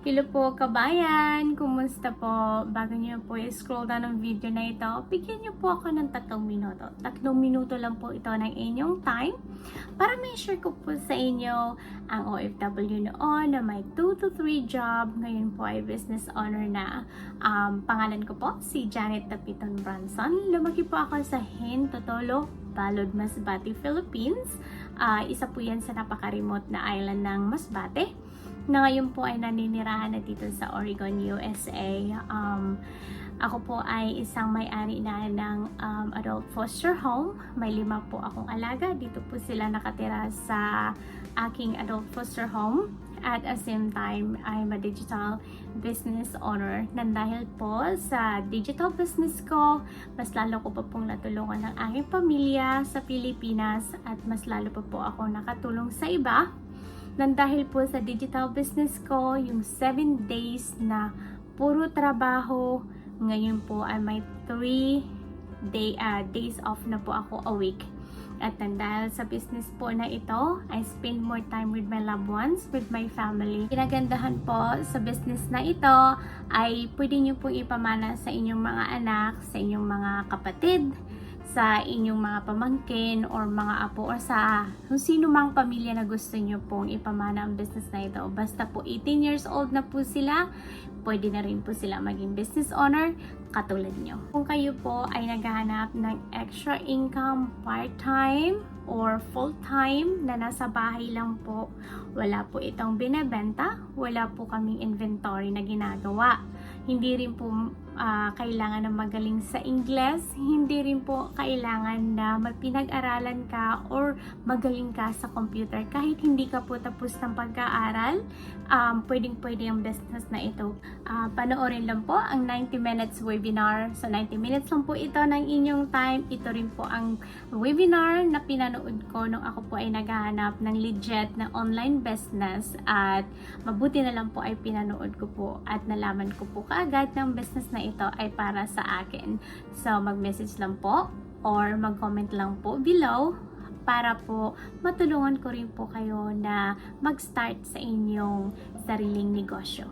Hello po kabayan! Kumusta po? Bago niyo po i-scroll down ng video na ito, bigyan niyo po ako ng 3 minuto. 3 minuto lang po ito ng inyong time para may share ko po sa inyo ang OFW noon na may 2 to 3 job. Ngayon po ay business owner na. Pangalan ko po si Janet Tapiton Branson. Lumaki po ako sa Hin Totolo, Balod, Masbate, Philippines. Isa po yan sa napaka-remote na island ng Masbate na ngayon po ay naninirahan na dito sa Oregon, USA. Ako po ay isang may-ari na ng adult foster home. May 5 po akong alaga. Dito po sila nakatira sa aking adult foster home. At the same time, I'm a digital business owner. Nang dahil po sa digital business ko, mas lalo ko pa pong natulungan ng aking pamilya sa Pilipinas at mas lalo pa po ako nakatulong sa iba. Nang dahil po sa digital business ko, yung 7 days na puro trabaho, ngayon po ay may 3 days off na po ako a week. At nang dahil sa business po na ito, I spend more time with my loved ones, with my family. Kinagandahan po sa business na ito ay pwede nyo pong ipamana sa inyong mga anak, sa inyong mga kapatid, sa inyong mga pamangkin or mga apo or sa kung sino mang pamilya na gusto nyo pong ipamana ang business na ito. Basta po 18 years old na po sila, pwede na rin po sila maging business owner katulad nyo. Kung kayo po ay naghahanap ng extra income part-time or full-time na nasa bahay lang po, wala po itong binebenta, wala po kaming inventory na ginagawa. Hindi rin po kailangan na magaling sa Ingles, hindi rin po kailangan na magpinag-aralan ka or magaling ka sa computer. Kahit hindi ka po tapos ng pag-aaral, pwedeng-pwede ang business na ito. Panoorin lang po ang 90 minutes webinar. So 90 minutes lang po ito ng inyong time. Ito rin po ang webinar na pinanood ko nung ako po ay naghahanap ng legit na online business at mabuti na lang po ay pinanood ko po at nalaman ko po kaagad ng business na ito ay para sa akin. So mag-message lang po or mag-comment lang po below para po matulungan ko rin po kayo na mag-start sa inyong sariling negosyo.